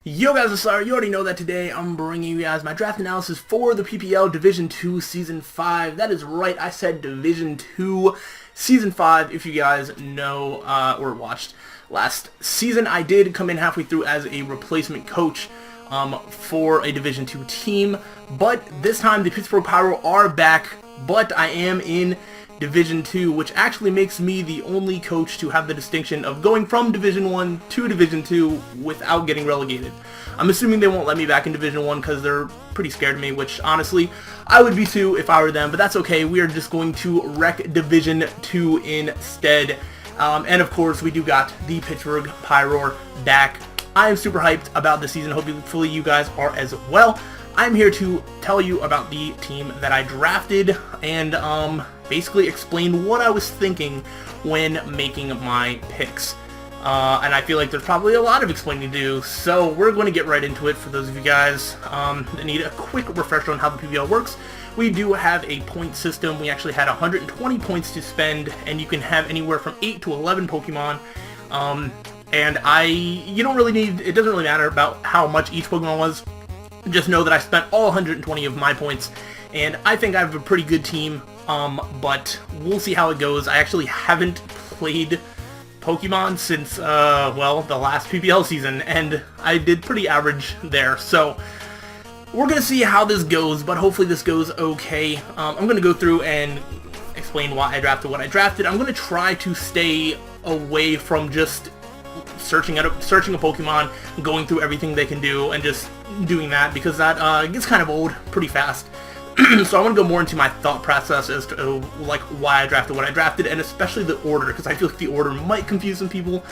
Yo guys, it's Slyroh. You already know that today I'm bringing you guys my draft analysis for the PPL Division 2 Season 5. That is right, I said Division 2 Season 5. If you guys know or watched last season, I did come in halfway through as a replacement coach for a Division 2 team. But this time the Pittsburgh Pyroar are back, but I am in Division 2, which actually makes me the only coach to have the distinction of going from Division 1 to Division 2 without getting relegated. I'm assuming they won't let me back in Division 1 because they're pretty scared of me, which honestly, I would be too if I were them, but that's okay. We are just going to wreck Division 2 instead. And of course, we do got the Pittsburgh Pyroar back. I am super hyped about this season. Hopefully you guys are as well. I'm here to tell you about the team that I drafted and basically explain what I was thinking when making my picks. And I feel like there's probably a lot of explaining to do, so we're going to get right into it for those of you guys that need a quick refresher on how the PPL works. We do have a point system. We actually had 120 points to spend, and you can have anywhere from 8 to 11 Pokemon. And you don't really need, it doesn't really matter about how much each Pokemon was. Just know that I spent all 120 of my points, and I think I have a pretty good team, but we'll see how it goes. I actually haven't played Pokemon since, well, the last PPL season, and I did pretty average there, so we're going to see how this goes, but hopefully this goes okay. I'm going to go through and explain why I drafted what I drafted. I'm going to try to stay away from just searching a Pokemon, going through everything they can do, and just doing that, because that gets kind of old pretty fast. So I want to go more into my thought process as to like why I drafted what I drafted, and especially the order, because I feel like the order might confuse some people.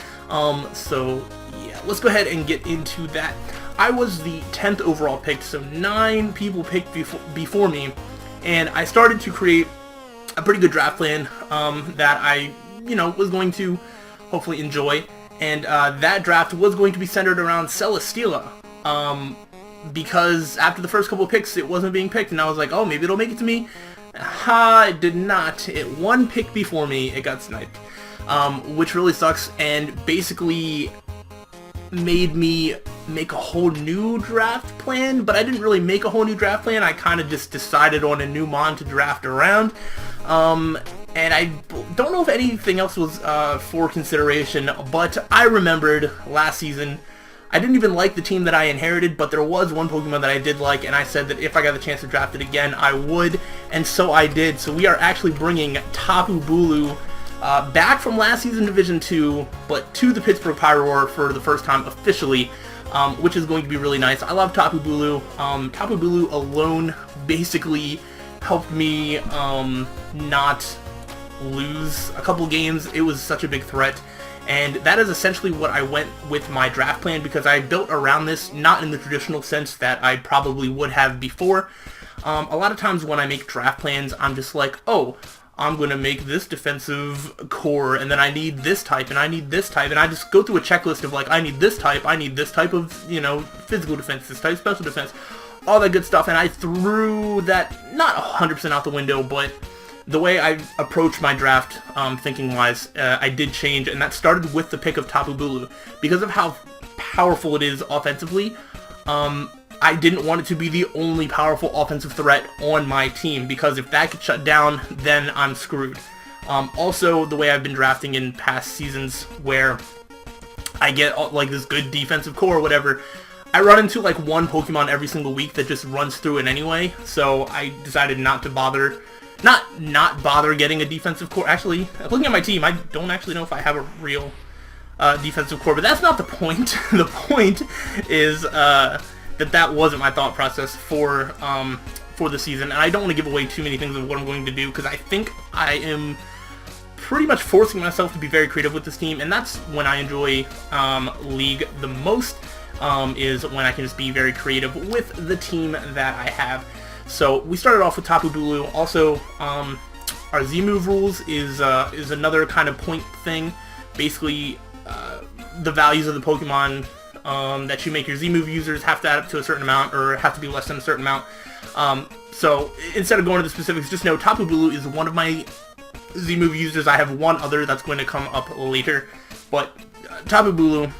So yeah, let's go ahead and get into that. I was the 10th overall pick, so 9 people picked before me, and I started to create a pretty good draft plan that I, was going to hopefully enjoy. And that draft was going to be centered around Celesteela, because after the first couple of picks, it wasn't being picked, and I was like, oh, maybe it'll make it to me. It did not. It one pick before me, it got sniped, which really sucks, and basically made me make a whole new draft plan, but I didn't really make a whole new draft plan. I kind of just decided on a new mon to draft around. And I don't know if anything else was for consideration, but I remembered last season, I didn't even like the team that I inherited, but there was one Pokemon that I did like, and I said that if I got the chance to draft it again, I would, and so I did. So we are actually bringing Tapu Bulu back from last season Division 2, but to the Pittsburgh Pyroar for the first time officially, which is going to be really nice. I love Tapu Bulu. Tapu Bulu alone basically helped me not lose a couple games. It was such a big threat, and that is essentially what I went with my draft plan, because I built around this, not in the traditional sense that I probably would have before. A lot of times when I make draft plans, I'm just like, oh, I'm going to make this defensive core, and then I need this type, and I need this type, and I just go through a checklist of like, I need this type of, physical defense, this type, special defense, all that good stuff, and I threw that, not 100% out the window, but the way I approached my draft, thinking-wise, I did change, and that started with the pick of Tapu Bulu. Because of how powerful it is offensively, I didn't want it to be the only powerful offensive threat on my team, because if that gets shut down, then I'm screwed. Also, the way I've been drafting in past seasons, where I get like this good defensive core or whatever, I run into like one Pokemon every single week that just runs through it anyway, so I decided not to bother. Not bother getting a defensive core. Actually, looking at my team, I don't actually know if I have a real defensive core, but that's not the point. The point is that wasn't my thought process for the season, and I don't want to give away too many things of what I'm going to do, because I think I am pretty much forcing myself to be very creative with this team, and that's when I enjoy League the most, is when I can just be very creative with the team that I have. So we started off with Tapu Bulu. Also, our Z-move rules is another kind of point thing. Basically, the values of the Pokemon that you make your Z-move users have to add up to a certain amount, or have to be less than a certain amount. So instead of going to the specifics, just know Tapu Bulu is one of my Z-move users. I have one other that's going to come up later, but Tapu Bulu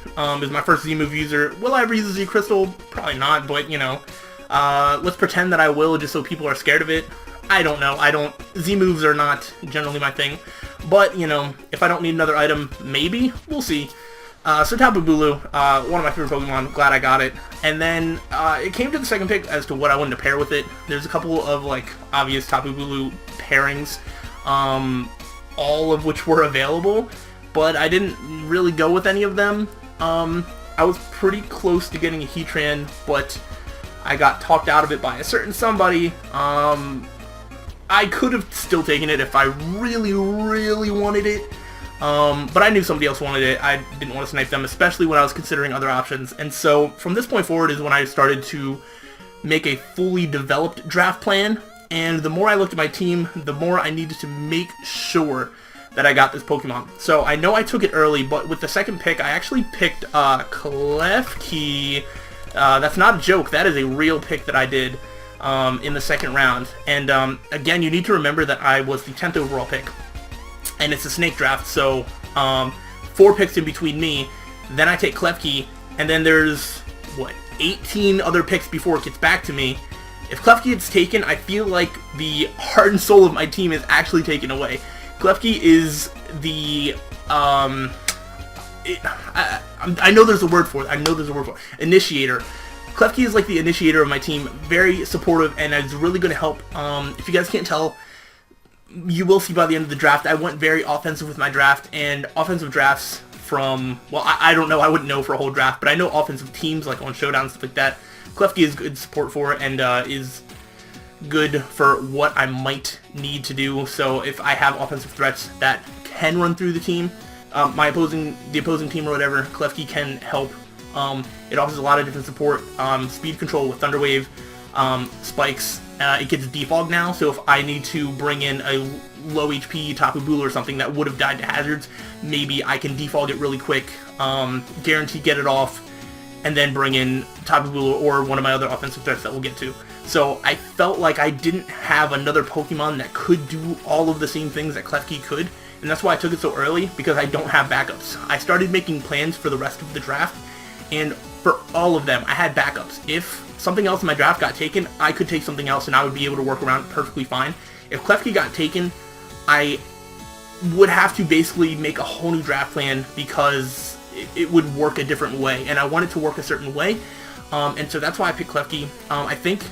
is my first Z-move user. Will I ever use a Z-Crystal? Probably not, but, you know, let's pretend that I will just so people are scared of it. I don't know. Z-moves are not generally my thing. But, you know, if I don't need another item, maybe. We'll see. So Tapu Bulu, one of my favorite Pokemon. Glad I got it. And then it came to the second pick as to what I wanted to pair with it. There's a couple of, like, obvious Tapu Bulu pairings, all of which were available, but I didn't really go with any of them. I was pretty close to getting a Heatran, but I got talked out of it by a certain somebody. I could have still taken it if I really, really wanted it. But I knew somebody else wanted it. I didn't want to snipe them, especially when I was considering other options. And so from this point forward is when I started to make a fully developed draft plan. And the more I looked at my team, the more I needed to make sure that I got this Pokemon. So I know I took it early, but with the second pick, I actually picked Klefki. That's not a joke. That is a real pick that I did in the second round. And again, you need to remember that I was the 10th overall pick. And it's a snake draft, so 4 picks in between me. Then I take Klefki, and then there's, what, 18 other picks before it gets back to me. If Klefki gets taken, I feel like the heart and soul of my team is actually taken away. Klefki is the, I know there's a word for it. Initiator. Klefki is like the initiator of my team. Very supportive, and is really going to help. If you guys can't tell, you will see by the end of the draft, I went very offensive with my draft, and offensive drafts from, well, I don't know, I wouldn't know for a whole draft, but I know offensive teams, like on Showdown and stuff like that, Klefki is good support for it, and is good for what I might need to do. So if I have offensive threats that can run through the team, the opposing team or whatever, Klefki can help. It offers a lot of different support, speed control with Thunder Wave, spikes. It gets defog now, so if I need to bring in a low HP Tapu Bulu or something that would have died to hazards, maybe I can defog it really quick, guarantee get it off, and then bring in Tapu Bulu or one of my other offensive threats that we'll get to. So I felt like I didn't have another Pokemon that could do all of the same things that Klefki could, and that's why I took it so early, because I don't have backups. I started making plans for the rest of the draft, and for all of them, I had backups. If something else in my draft got taken, I could take something else and I would be able to work around it perfectly fine. If Klefki got taken, I would have to basically make a whole new draft plan because it would work a different way, and I want it to work a certain way, and so that's why I picked Klefki. I think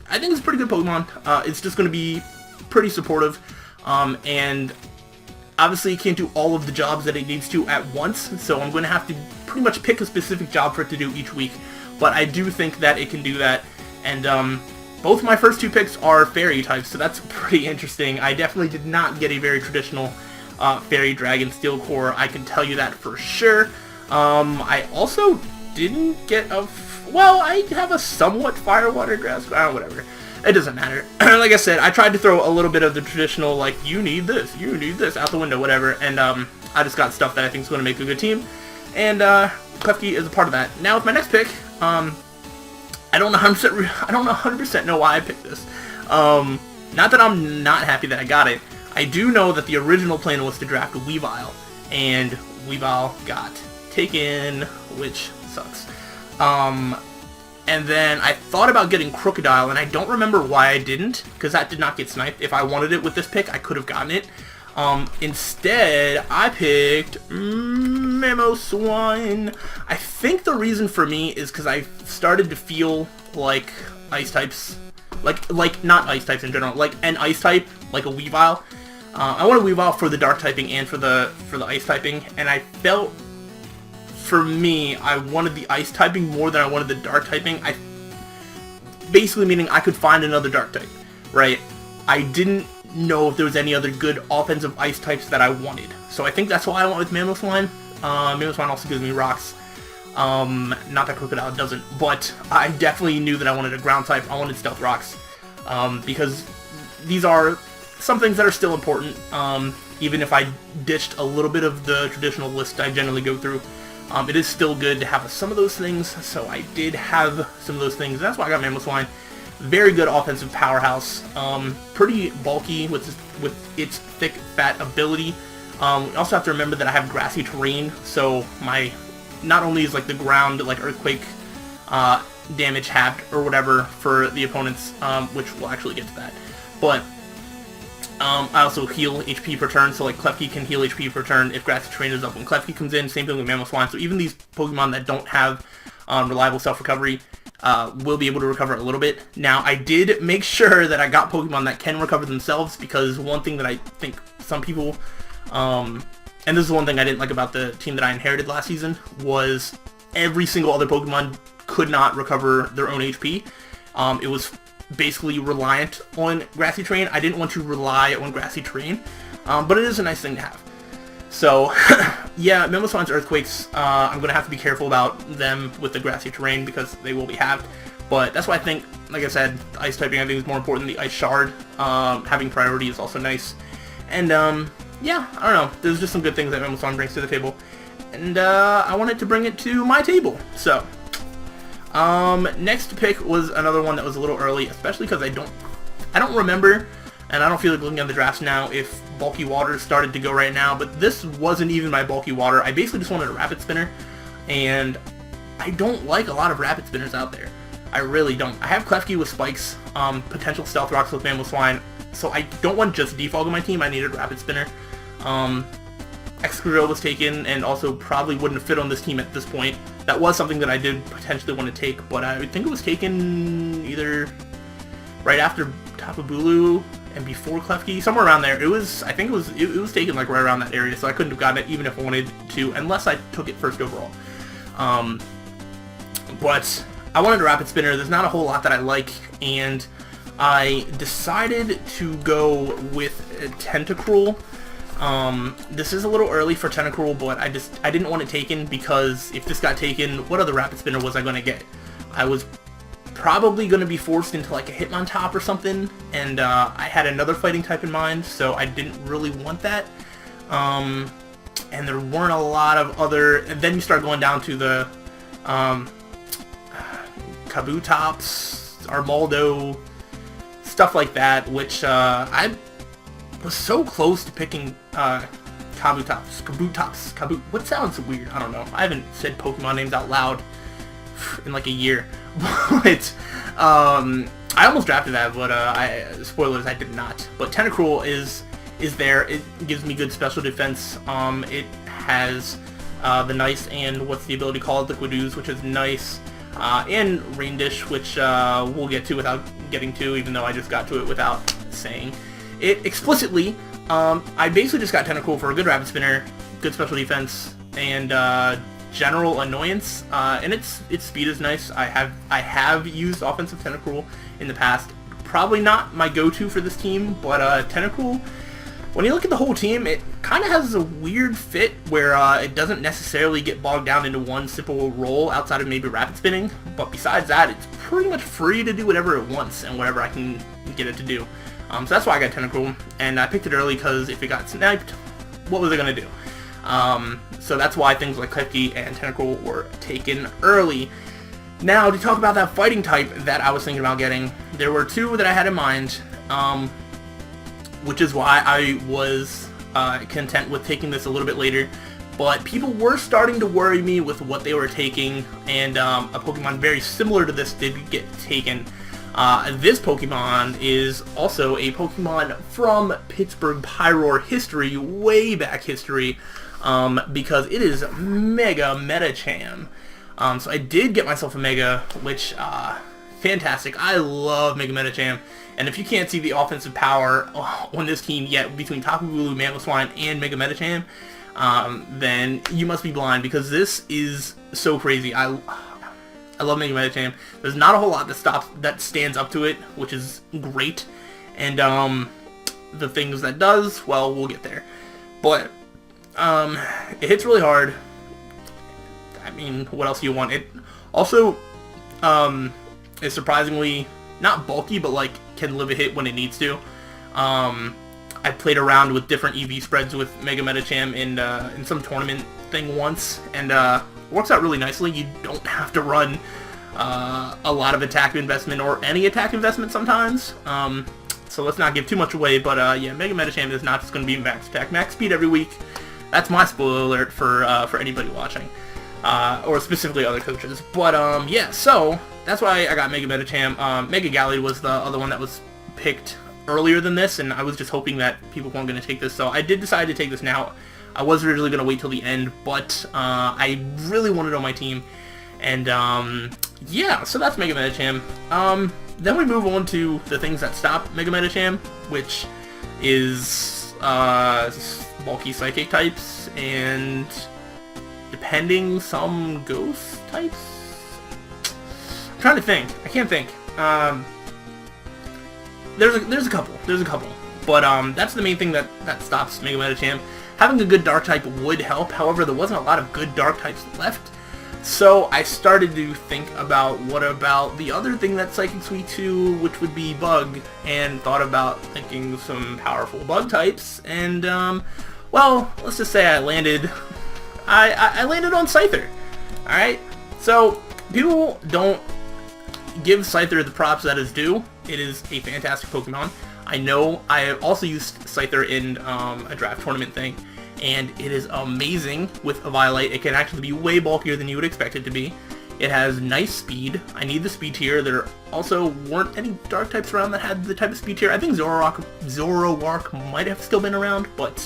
it's a pretty good Pokemon. It's just going to be pretty supportive, and obviously it can't do all of the jobs that it needs to at once, so I'm going to have to pretty much pick a specific job for it to do each week. But I do think that it can do that, and both my first 2 picks are fairy types, so that's pretty interesting. I definitely did not get a very traditional fairy dragon steel core, I can tell you that for sure. I also didn't get well, I have a somewhat fire, water, grass, whatever. It doesn't matter. Like I said, I tried to throw a little bit of the traditional, like, you need this, out the window, whatever, and I just got stuff that I think is going to make a good team, and Klefki is a part of that. Now with my next pick, I don't 100% know why I picked this. Not that I'm not happy that I got it. I do know that the original plan was to draft Weavile, and Weavile got taken, which sucks. And then I thought about getting Crocodile, and I don't remember why I didn't, because that did not get sniped. If I wanted it with this pick, I could have gotten it. Instead, I picked Mamoswine. I think the reason for me is because I started to feel like ice types, like not ice types in general, like an ice type, like a Weavile. I wanted Weavile for the dark typing and for the ice typing, and I felt, for me, I wanted the ice typing more than I wanted the dark typing. Basically meaning I could find another dark type, right? I didn't know if there was any other good offensive ice types that I wanted. So I think that's why I went with Mamoswine. Mamoswine also gives me rocks. Not that Crocodile doesn't, but I definitely knew that I wanted a ground type. I wanted Stealth Rocks, because these are some things that are still important, even if I ditched a little bit of the traditional list I generally go through. It is still good to have some of those things, so I did have some of those things. That's why I got Mamoswine. Very good offensive powerhouse, pretty bulky with its thick, fat ability. We also have to remember that I have grassy terrain, so my not only is like the ground like earthquake damage halved or whatever for the opponents, which we'll actually get to that, but I also heal HP per turn, so like Klefki can heal HP per turn if grassy terrain is up when Klefki comes in. Same thing with Mamoswine. So even these Pokemon that don't have reliable self-recovery will be able to recover a little bit. Now, I did make sure that I got Pokemon that can recover themselves, because one thing that I think some people, and this is one thing I didn't like about the team that I inherited last season, was every single other Pokemon could not recover their own HP. It was basically reliant on grassy terrain. I didn't want to rely on grassy terrain, but it is a nice thing to have. So, yeah, Mamoswine's Earthquakes, I'm going to have to be careful about them with the grassy terrain because they will be halved. But that's why I think, like I said, Ice typing I think is more important. The Ice Shard, having priority is also nice. And, yeah, I don't know. There's just some good things that Mamoswine brings to the table. And, I wanted to bring it to my table. So, next pick was another one that was a little early, especially because I don't remember, and I don't feel like looking at the drafts now if Bulky Water started to go right now, but this wasn't even my Bulky Water. I basically just wanted a Rapid Spinner, and I don't like a lot of Rapid Spinners out there. I really don't. I have Klefki with Spikes, potential Stealth Rocks with Mamoswine, so I don't want just Defog on my team. I needed a Rapid Spinner. Excadrill was taken, and also probably wouldn't have fit on this team at this point. That was something that I did potentially want to take, but I think it was taken either right after Tapu Bulu and before Klefki, somewhere around there. It was, I think it was taken like right around that area, so I couldn't have gotten it even if I wanted to, unless I took it first overall. But I wanted a Rapid Spinner. There's not a whole lot that I like, and I decided to go with Tentacruel. This is a little early for Tentacruel, but I didn't want it taken because if this got taken, what other Rapid Spinner was I going to get? I was probably going to be forced into like a Hitmontop or something, and I had another fighting type in mind, so I didn't really want that. And there weren't a lot of other, and then you start going down to the Kabutops, Armaldo, stuff like that, which I was so close to picking Kabutops, what sounds weird? I don't know. I haven't said Pokemon names out loud in like a year. But I almost drafted that, but spoilers, I did not. But Tentacruel is there. It gives me good special defense. It has the nice and what's the ability called, Liquid Ooze, which is nice, and Rain Dish, which we'll get to without getting to, even though I just got to it without saying it explicitly. I basically just got Tentacruel for a good Rapid Spinner, good special defense, and general annoyance, and its speed is nice. I have used offensive Tentacruel in the past. Probably not my go-to for this team, but Tentacruel, when you look at the whole team, it kind of has a weird fit where it doesn't necessarily get bogged down into one simple role outside of maybe Rapid Spinning, but besides that, it's pretty much free to do whatever it wants and whatever I can get it to do. So that's why I got Tentacruel, and I picked it early because if it got sniped, what was it going to do? So that's why things like Klefki and Tentacruel were taken early. Now, to talk about that fighting type that I was thinking about getting, there were two that I had in mind, which is why I was content with taking this a little bit later. But people were starting to worry me with what they were taking, and a Pokemon very similar to this did get taken. This Pokemon is also a Pokemon from Pittsburgh Pyroar history, way back history, because it is Mega Medicham. So I did get myself a Mega, which, fantastic. I love Mega Medicham. And if you can't see the offensive power on this team yet between Tapu Bulu, Mamoswine, and Mega Medicham, then you must be blind, because this is so crazy. I love Mega Medicham. There's not a whole lot that stands up to it, which is great. And the things that does, well, we'll get there. But it hits really hard. I mean, what else do you want? It also is surprisingly not bulky, but like can live a hit when it needs to. I played around with different EV spreads with Mega Medicham in some tournament thing once, and works out really nicely. You don't have to run a lot of attack investment or any attack investment sometimes. so let's not give too much away, but yeah, Mega Medicham is not just going to be max attack, max speed every week. That's my spoiler alert for anybody watching, or specifically other coaches. But yeah, so that's why I got Mega Medicham. Mega Galley was the other one that was picked earlier than this, and I was just hoping that people weren't going to take this, so I did decide to take this now. I was originally going to wait till the end, but I really wanted it on my team, and yeah, so that's Mega Medicham. Then we move on to the things that stop Mega Medicham, which is bulky Psychic types, and depending, some Ghost types? I'm trying to think. I can't think. There's a couple, but that's the main thing that stops Mega Medicham. Having a good Dark type would help, however, there wasn't a lot of good Dark types left, so I started to think about what about the other thing that Psychic Sweet to, which would be Bug, and thought about thinking some powerful Bug types, and well, let's just say I landed on Scyther. Alright, so people don't give Scyther the props that is due. It is a fantastic Pokemon. I know I have also used Scyther in a draft tournament thing, and it is amazing with Eviolite. It can actually be way bulkier than you would expect it to be. It has nice speed. I need the speed tier. There also weren't any Dark types around that had the type of speed tier. I think Zoroark might have still been around, but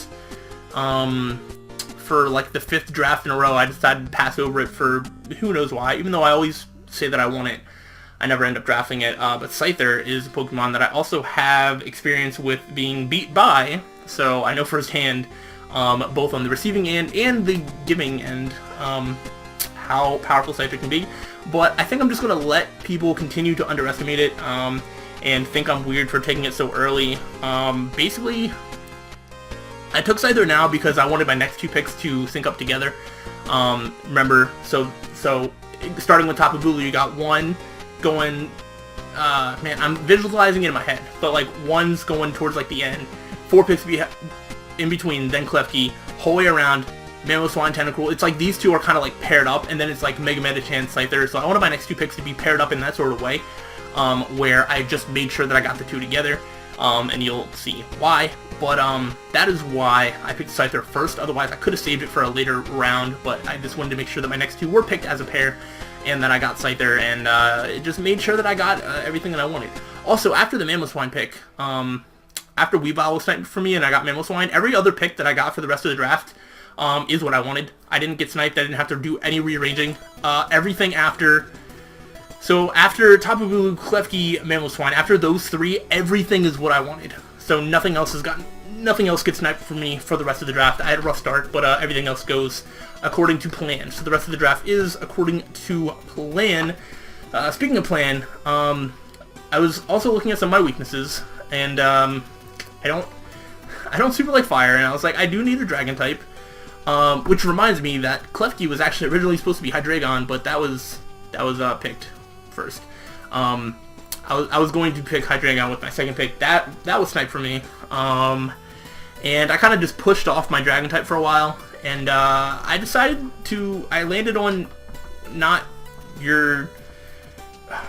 for like the 5th draft in a row, I decided to pass over it for who knows why, even though I always say that I want it. I never end up drafting it, but Scyther is a Pokemon that I also have experience with being beat by, so I know firsthand, both on the receiving end and the giving end, how powerful Scyther can be. But I think I'm just going to let people continue to underestimate it, and think I'm weird for taking it so early. Basically, I took Scyther now because I wanted my next 2 picks to sync up together. Remember, so starting with Tapu Bulu, you got 1 going, man, I'm visualizing it in my head, but like 1's going towards like the end, 4 picks in between, then Klefki, whole way around, Mamoswine, Tentacruel. It's like these 2 are kind of like paired up, and then it's like Mega Medicham, Scyther, so I wanted my next 2 picks to be paired up in that sort of way, where I just made sure that I got the 2 together, and you'll see why. But that is why I picked Scyther first. Otherwise, I could have saved it for a later round, but I just wanted to make sure that my next 2 were picked as a pair, and then I got Scyther, and it just made sure that I got everything that I wanted. Also, after the Mamoswine pick, after Weavile was sniped for me and I got Mamoswine, every other pick that I got for the rest of the draft is what I wanted. I didn't get sniped, I didn't have to do any rearranging. Everything after... So after Tapu Bulu, Klefki, Mamoswine, after those 3, everything is what I wanted. So nothing else gets sniped for me for the rest of the draft. I had a rough start, but everything else goes according to plan. So the rest of the draft is according to plan. Speaking of plan, I was also looking at some of my weaknesses, and I don't super like fire, and I was like, I do need a dragon type, which reminds me that Klefki was actually originally supposed to be Hydreigon, but that was picked first. I was going to pick Hydreigon with my second pick. That was sniped for me. And I kind of just pushed off my dragon type for a while, and I landed on not your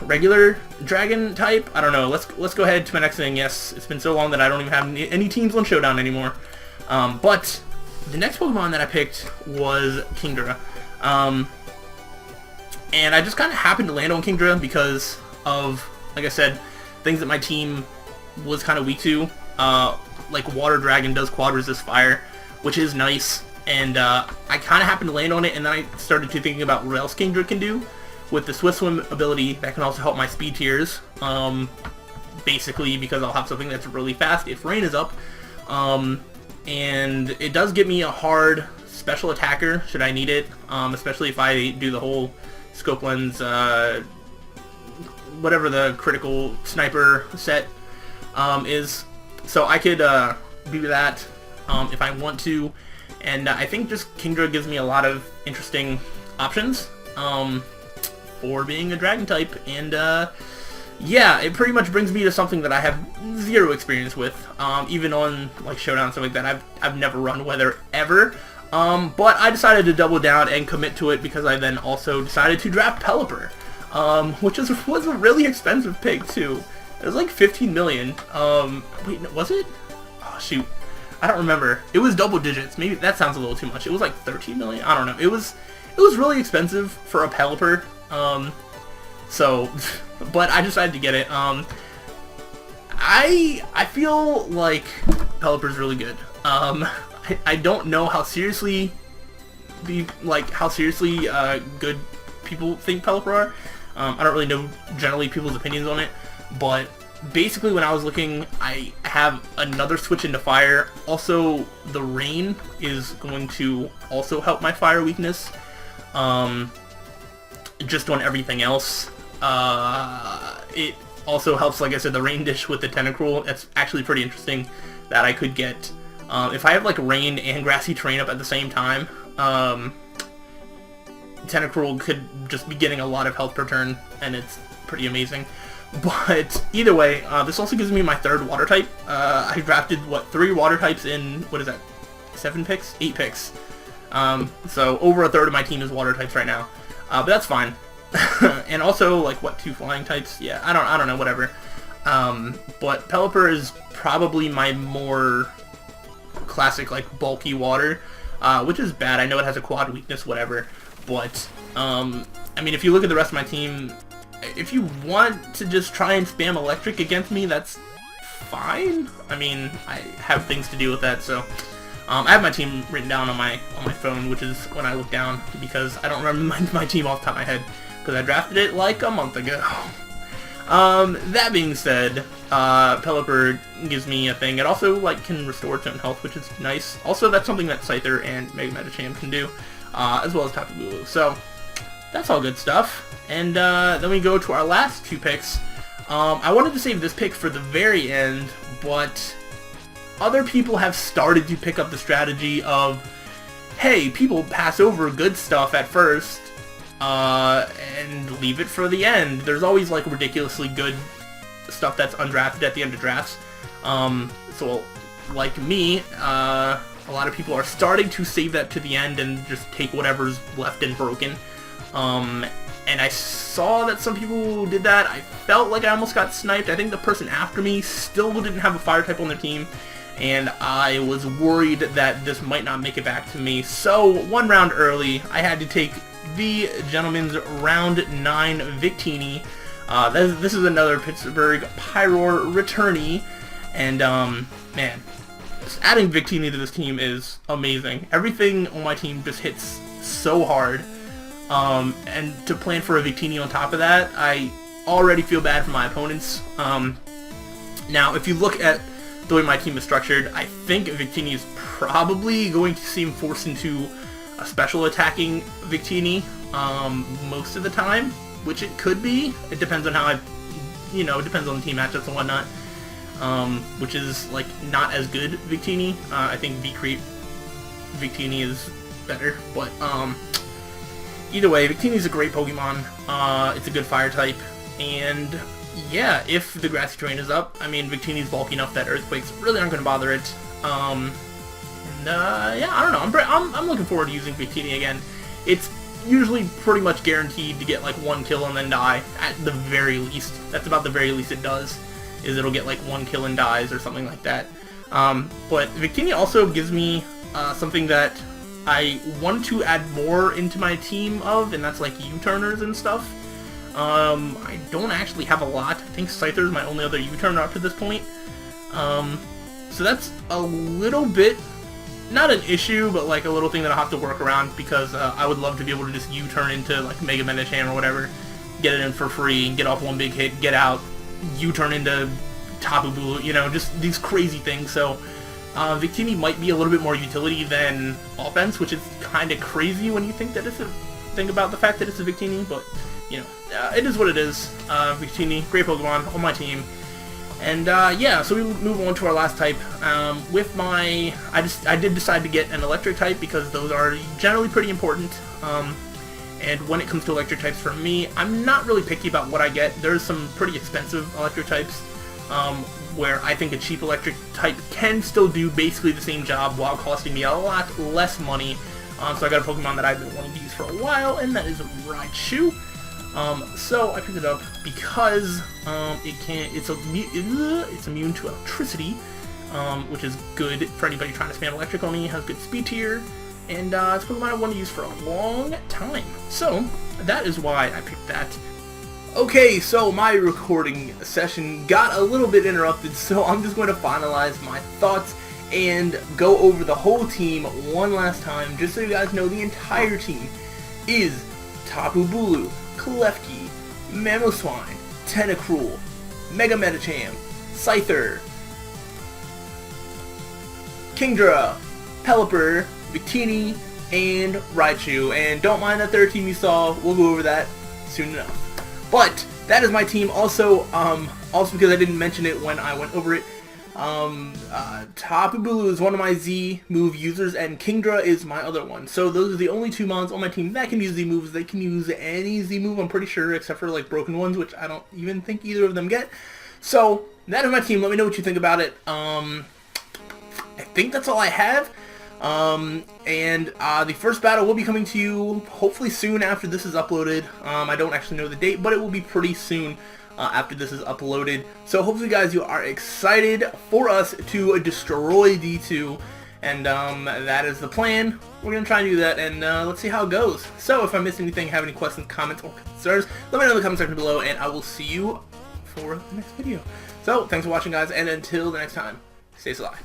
regular dragon type. I don't know. Let's go ahead to my next thing. Yes, it's been so long that I don't even have any teams on Showdown anymore. But the next Pokemon that I picked was Kingdra. And I just kind of happened to land on Kingdra because of, like I said, things that my team was kind of weak to. Like Water Dragon does quad resist fire, which is nice, and I kind of happened to land on it, and then I started to thinking about what else Kingdra can do with the Swift Swim ability that can also help my speed tiers, basically because I'll have something that's really fast if rain is up, and it does give me a hard special attacker should I need it, especially if I do the whole Scope Lens, whatever the critical sniper set is. So I could do that if I want to, and I think just Kingdra gives me a lot of interesting options for being a dragon type, and yeah, it pretty much brings me to something that I have 0 experience with, even on like Showdown, something like that. I've never run Weather ever, but I decided to double down and commit to it because I then also decided to draft Pelipper, which was a really expensive pick too. It was like 15 million. Wait, no, was it? Oh, shoot. I don't remember. It was double digits. Maybe that sounds a little too much. It was like 13 million. I don't know. It was really expensive for a Pelipper. So, but I decided to get it. I feel like Pelipper's really good. I don't know how seriously good people think Pelipper are. I don't really know generally people's opinions on it, but basically when I was looking, I have another switch into fire. Also, the rain is going to also help my fire weakness. Just on everything else. It also helps, like I said, the rain dish with the Tentacruel. That's actually pretty interesting that I could get. If I have like rain and grassy terrain up at the same time, Tentacruel could just be getting a lot of health per turn, and it's pretty amazing. But either way, this also gives me my third water type. I drafted, what, 3 water types in, what is that, 7 picks? 8 picks. So over a third of my team is water types right now. But that's fine. And also, like, what, 2 flying types? Yeah, I don't know, whatever. But Pelipper is probably my more classic, like, bulky water, which is bad. I know it has a quad weakness, whatever. But, I mean, if you look at the rest of my team, if you want to just try and spam electric against me, that's fine. I mean, I have things to do with that, so... I have my team written down on my phone, which is when I look down, because I don't remember my team off the top of my head, because I drafted it like a month ago. That being said, Pelipper gives me a thing. It also, like, can restore its own health, which is nice. Also, that's something that Scyther and Mega Medicham can do, as well as Tapu Bulu. So, that's all good stuff. And then we go to our last 2 picks. I wanted to save this pick for the very end, but other people have started to pick up the strategy of, hey, people pass over good stuff at first, and leave it for the end. There's always, like, ridiculously good stuff that's undrafted at the end of drafts. So, like me, a lot of people are starting to save that to the end and just take whatever's left and broken. And I saw that some people did that. I felt like I almost got sniped. I think the person after me still didn't have a fire type on their team, and I was worried that this might not make it back to me. So, 1 round early, I had to take the gentleman's round 9 Victini. This is another Pittsburgh Pyroar returnee, and man, just adding Victini to this team is amazing. Everything on my team just hits so hard, and to plan for a Victini on top of that, I already feel bad for my opponents. Now, if you look at the way my team is structured, I think Victini is probably going to seem forced into a special attacking Victini most of the time, which it could be. It depends on how it depends on the team matchups and whatnot, which is, like, not as good Victini. I think V-Creep Victini is better, but either way, Victini is a great Pokemon. It's a good fire type, and yeah, if the grassy terrain is up, I mean, Victini's bulky enough that Earthquakes really aren't going to bother it. Yeah, I don't know. I'm looking forward to using Victini again. It's usually pretty much guaranteed to get, like, 1 kill and then die, at the very least. That's about the very least it does, is it'll get, like, 1 kill and dies or something like that. But Victini also gives me something that I want to add more into my team of, and that's, like, U-turners and stuff. I don't actually have a lot. I think Scyther is my only other U-turner up to this point. So that's a little bit, not an issue, but, like, a little thing that I'll have to work around, because I would love to be able to just U-turn into, like, Mega Medicham or whatever, get it in for free, get off 1 big hit, get out, U-turn into Tapu Bulu, you know, just these crazy things. So Victini might be a little bit more utility than offense, which is kind of crazy when you think about the fact that it's a Victini, but, you know, it is what it is. Victini, great Pokemon on my team. And yeah, so we move on to our last type. I did decide to get an electric type because those are generally pretty important. And when it comes to electric types for me, I'm not really picky about what I get. There's some pretty expensive electric types where I think a cheap electric type can still do basically the same job while costing me a lot less money. So I got a Pokemon that I've been wanting to use for a while, and that is Raichu. So I picked it up because it's immune to electricity, which is good for anybody trying to spam electric on me. It has good speed tier, and it's a Pokemon I want to use for a long time. So that is why I picked that. Okay, so my recording session got a little bit interrupted, so I'm just going to finalize my thoughts and go over the whole team one last time, just so you guys know the entire team is Tapu Bulu, Klefki, Mamoswine, Tentacruel, Mega Medicham, Scyther, Kingdra, Pelipper, Victini, and Raichu. And don't mind that third team you saw, we'll go over that soon enough. But that is my team. Also because I didn't mention it when I went over it, Tapu Bulu is one of my Z move users, and Kingdra is my other one. So those are the only two mons on my team that can use Z moves. They can use any Z move, I'm pretty sure, except for like broken ones, which I don't even think either of them get. So that is my team. Let me know what you think about it. I think that's all I have. The first battle will be coming to you hopefully soon after this is uploaded. I don't actually know the date, but it will be pretty soon after this is uploaded. So hopefully, guys, you are excited for us to destroy D2, and that is the plan. We're going to try and do that, and let's see how it goes. So if I missed anything, have any questions, comments, or concerns, let me know in the comment section below, and I will see you for the next video. So thanks for watching, guys, and until the next time, stay sly.